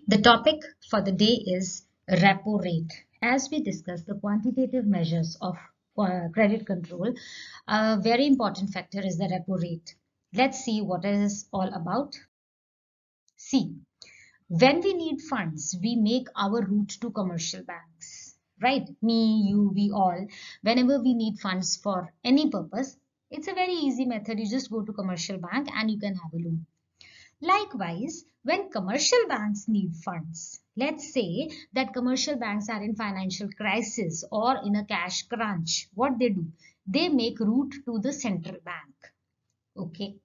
The topic for the day is repo rate. As we discussed the quantitative measures of credit control, a very important factor is the repo rate. Let's see what it is all about. See, when we need funds, we make our route to commercial banks, right? Me, you, we all. Whenever we need funds for any purpose, it's a very easy method. You just go to commercial bank and you can have a loan. Likewise, when commercial banks need funds, let's say that commercial banks are in financial crisis or in a cash crunch, what they do? They make route to the central bank. Okay.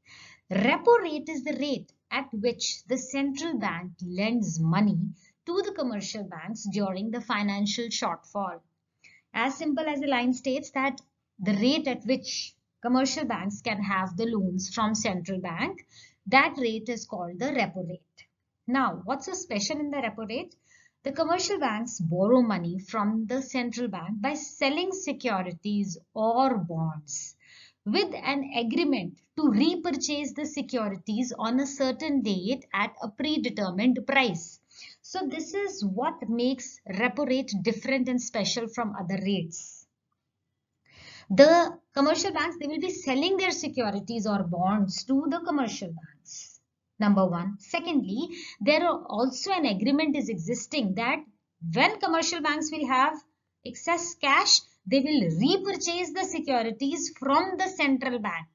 Repo rate is the rate at which the central bank lends money to the commercial banks during the financial shortfall. As simple as the line states that the rate at which commercial banks can have the loans from central bank, that rate is called the repo rate. Now, what's so special in the repo rate? The commercial banks borrow money from the central bank by selling securities or bonds with an agreement to repurchase the securities on a certain date at a predetermined price. So this is what makes repo rate different and special from other rates. The commercial banks, they will be selling their securities or bonds to the commercial banks. Number one. Secondly, there are also an agreement is existing that when commercial banks will have excess cash, they will repurchase the securities from the central bank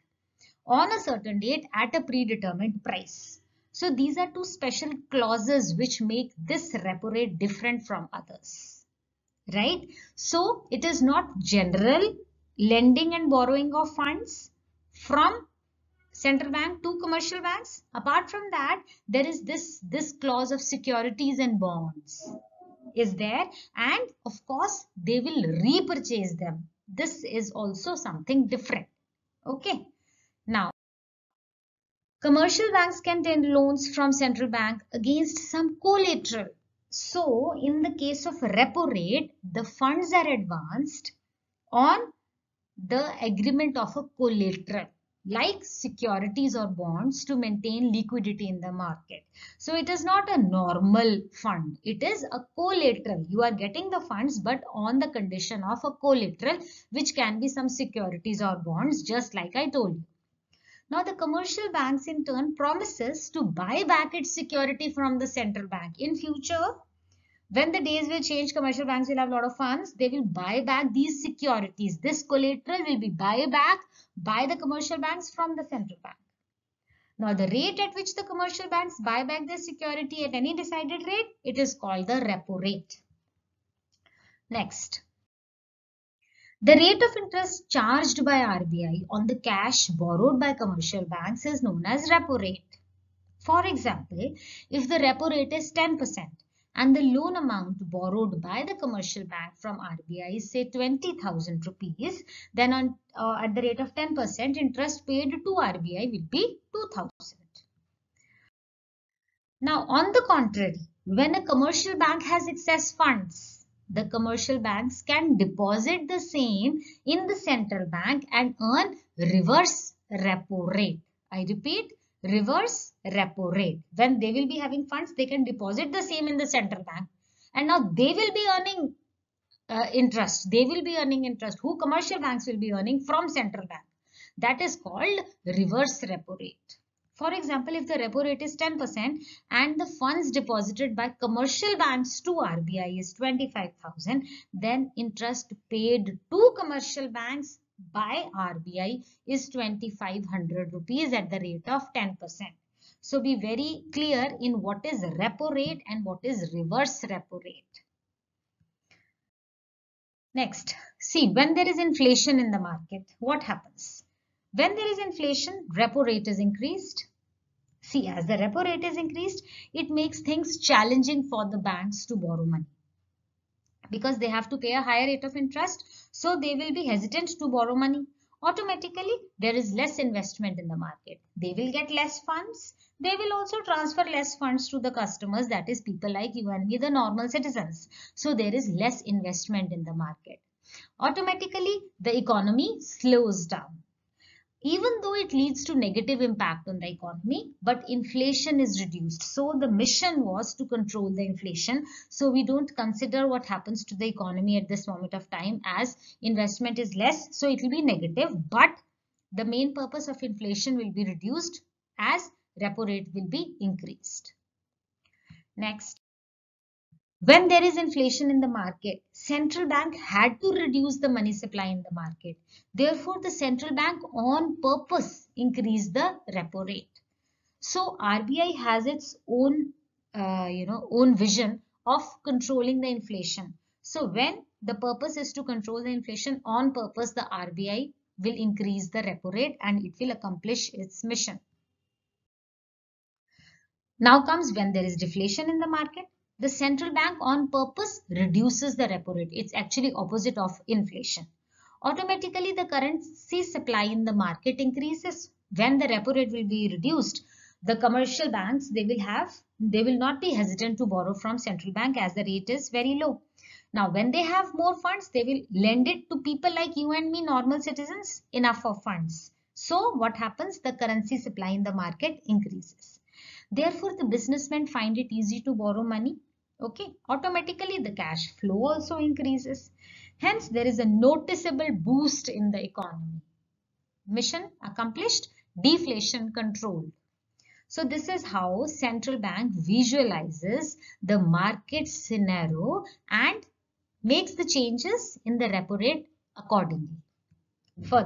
on a certain date at a predetermined price. So these are two special clauses which make this repo rate different from others, right? So it is not general lending and borrowing of funds from central bank to commercial banks. Apart from that, there is this clause of securities and bonds is there, and of course they will repurchase them. This is also something different. Okay. Now, commercial banks can take loans from central bank against some collateral. So, in the case of repo rate, the funds are advanced on the agreement of a collateral like securities or bonds to maintain liquidity in the market. So it is not a normal fund. It is a collateral. You are getting the funds but on the condition of a collateral, which can be some securities or bonds, just like I told you. Now the commercial banks in turn promises to buy back its security from the central bank. In future, when the days will change, commercial banks will have a lot of funds. They will buy back these securities. This collateral will be buy back by the commercial banks from the central bank. Now the rate at which the commercial banks buy back their security at any decided rate, it is called the repo rate. Next. The rate of interest charged by RBI on the cash borrowed by commercial banks is known as repo rate. For example, if the repo rate is 10% and the loan amount borrowed by the commercial bank from RBI is say 20,000 rupees, then at the rate of 10%, interest paid to RBI will be 2,000. Now, on the contrary, when a commercial bank has excess funds, the commercial banks can deposit the same in the central bank and earn reverse repo rate. I repeat, reverse repo rate. When they will be having funds, they can deposit the same in the central bank. And now they will be earning interest. They will be earning interest. Who commercial banks will be earning from central bank. That is called reverse repo rate. For example, if the repo rate is 10% and the funds deposited by commercial banks to RBI is 25,000, then interest paid to commercial banks by RBI is 2,500 rupees at the rate of 10%. So be very clear in what is repo rate and what is reverse repo rate. Next, see, when there is inflation in the market, what happens? When there is inflation, repo rate is increased. See, as the repo rate is increased, it makes things challenging for the banks to borrow money because they have to pay a higher rate of interest. So they will be hesitant to borrow money. Automatically, there is less investment in the market. They will get less funds. They will also transfer less funds to the customers, that is people like you and me, the normal citizens. So there is less investment in the market. Automatically, the economy slows down. even though it leads to negative impact on the economy, but inflation is reduced. So the mission was to control the inflation. So we don't consider what happens to the economy at this moment of time, as investment is less, so it will be negative, but the main purpose of inflation will be reduced as repo rate will be increased. Next. When there is inflation in the market, central bank had to reduce the money supply in the market. Therefore, the central bank on purpose increased the repo rate. So RBI has its own, own vision of controlling the inflation. So when the purpose is to control the inflation, on purpose the RBI will increase the repo rate and it will accomplish its mission. Now comes when there is deflation in the market, the central bank on purpose reduces the repo rate. It's actually opposite of inflation. Automatically, the currency supply in the market increases. When the repo rate will be reduced, the commercial banks, they will not be hesitant to borrow from central bank as the rate is very low. Now, when they have more funds, they will lend it to people like you and me, normal citizens, enough of funds. So what happens? The currency supply in the market increases. Therefore, the businessmen find it easy to borrow money. Okay, automatically the cash flow also increases. Hence, there is a noticeable boost in the economy. Mission accomplished, deflation controlled. So this is how central bank visualizes the market scenario and makes the changes in the repo rate accordingly. Further,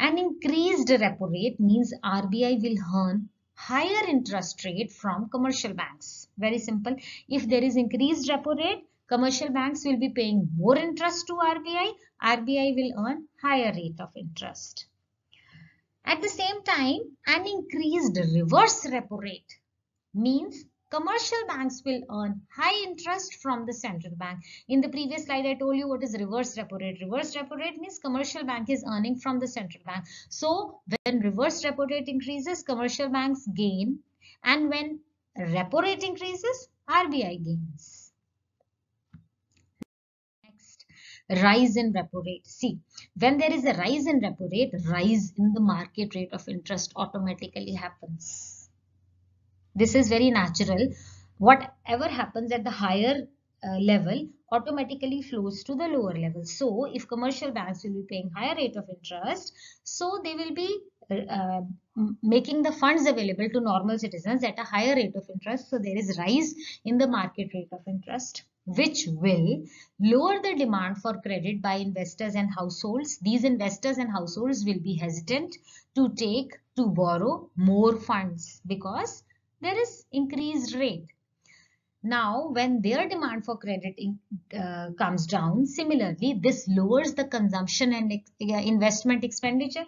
an increased repo rate means RBI will earn higher interest rate from commercial banks. Very simple. If there is increased repo rate, commercial banks will be paying more interest to RBI. RBI will earn higher rate of interest. At the same time, an increased reverse repo rate means commercial banks will earn high interest from the central bank. In the previous slide, I told you what is reverse repo rate. Reverse repo rate means commercial bank is earning from the central bank. So when reverse repo rate increases, commercial banks gain, and when repo rate increases, RBI gains. Next, rise in repo rate. See, when there is a rise in repo rate, rise in the market rate of interest automatically happens. This is very natural. Whatever happens at the higher level automatically flows to the lower level. So if commercial banks will be paying higher rate of interest, so they will be making the funds available to normal citizens at a higher rate of interest. So there is rise in the market rate of interest, which will lower the demand for credit by investors and households. These investors and households will be hesitant to borrow more funds because there is increased rate. Now, when their demand for credit comes down, similarly, this lowers the consumption and investment expenditure.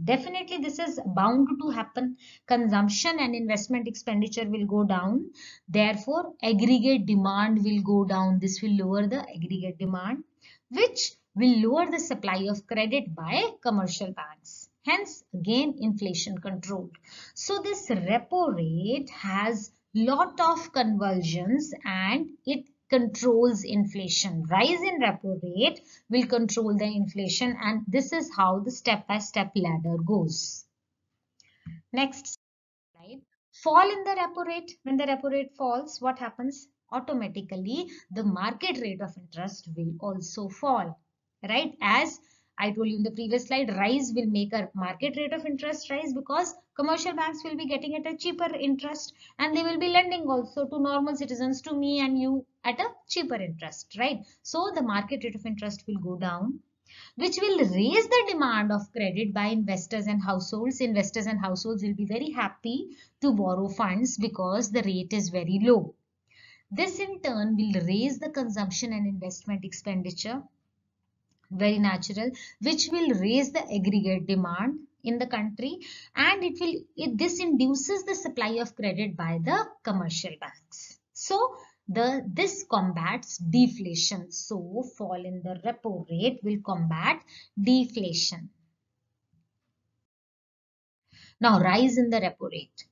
Definitely, this is bound to happen. Consumption and investment expenditure will go down. Therefore, aggregate demand will go down. This will lower the aggregate demand, which will lower the supply of credit by commercial banks. Hence, again, inflation controlled. So, this repo rate has lot of conversions and it controls inflation. Rise in repo rate will control the inflation, and this is how the step-by-step ladder goes. Next slide. Fall in the repo rate. When the repo rate falls, what happens? Automatically, the market rate of interest will also fall. Right? As I told you in the previous slide, rise will make a market rate of interest rise because commercial banks will be getting at a cheaper interest and they will be lending also to normal citizens, to me and you, at a cheaper interest, right? So the market rate of interest will go down, which will raise the demand of credit by investors and households. Investors and households will be very happy to borrow funds because the rate is very low. This in turn will raise the consumption and investment expenditure, very natural, which will raise the aggregate demand in the country, and this induces the supply of credit by the commercial banks. So this combats deflation. So fall in the repo rate will combat deflation. Now rise in the repo rate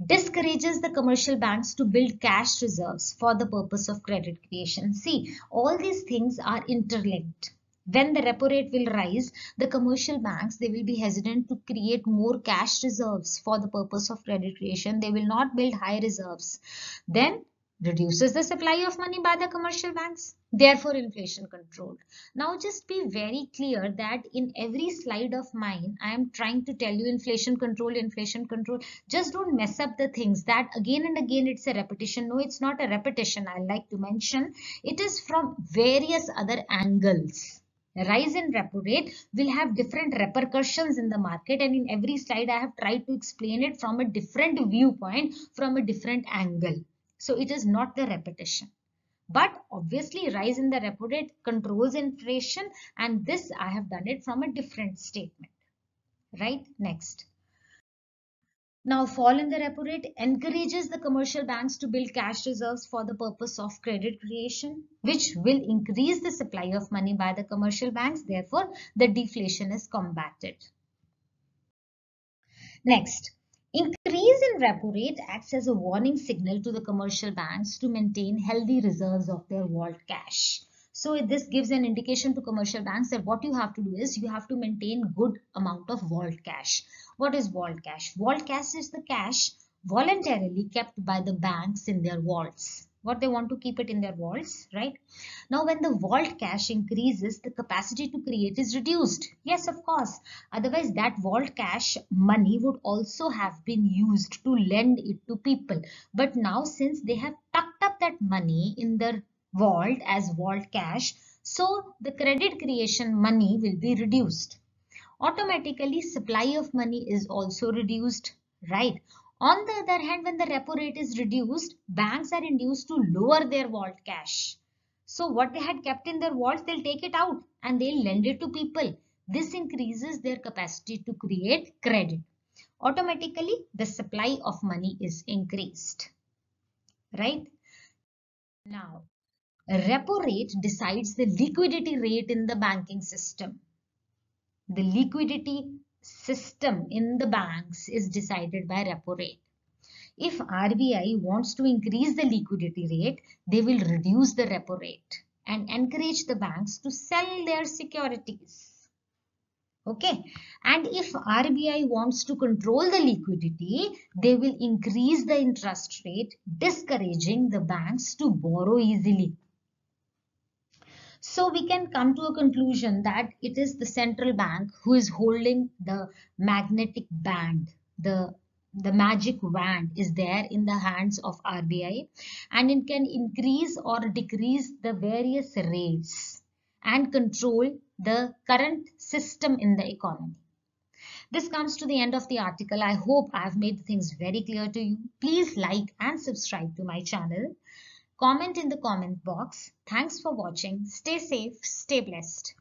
discourages the commercial banks to build cash reserves for the purpose of credit creation. See, all these things are interlinked. When the repo rate will rise, the commercial banks, they will be hesitant to create more cash reserves for the purpose of credit creation. They will not build high reserves. Then reduces the supply of money by the commercial banks. Therefore, inflation control. Now, just be very clear that in every slide of mine, I am trying to tell you inflation control, inflation control. Just don't mess up the things that again and again it's a repetition. No, it's not a repetition. I like to mention it is from various other angles. Rise in repo rate will have different repercussions in the market, and in every slide I have tried to explain it from a different viewpoint, from a different angle. So it is not the repetition. But obviously rise in the repo rate controls inflation, and this I have done it from a different statement. Right? Next. Now, fall in the repo rate encourages the commercial banks to build cash reserves for the purpose of credit creation, which will increase the supply of money by the commercial banks. Therefore, the deflation is combated. Next, increase in repo rate acts as a warning signal to the commercial banks to maintain healthy reserves of their vault cash. So this gives an indication to commercial banks that what you have to do is you have to maintain good amount of vault cash. What is vault cash? Vault cash is the cash voluntarily kept by the banks in their vaults. What they want to keep it in their vaults, right? Now, when the vault cash increases, the capacity to create is reduced. Yes, of course. Otherwise, that vault cash money would also have been used to lend it to people. But now, since they have tucked up that money in their vault as vault cash, so the credit creation money will be reduced. Automatically, supply of money is also reduced, right? On the other hand, when the repo rate is reduced, banks are induced to lower their vault cash. So what they had kept in their vaults, they'll take it out and they'll lend it to people. This increases their capacity to create credit. Automatically, the supply of money is increased, right? Now, repo rate decides the liquidity rate in the banking system. The liquidity system in the banks is decided by repo rate. If RBI wants to increase the liquidity rate, they will reduce the repo rate and encourage the banks to sell their securities. Okay, and if RBI wants to control the liquidity, they will increase the interest rate, discouraging the banks to borrow easily. So we can come to a conclusion that it is the central bank who is holding the magnetic band. The magic wand is there in the hands of RBI, and it can increase or decrease the various rates and control the current system in the economy. This comes to the end of the article. I hope I have made things very clear to you. Please like and subscribe to my channel. Comment in the comment box. Thanks for watching. Stay safe, stay blessed.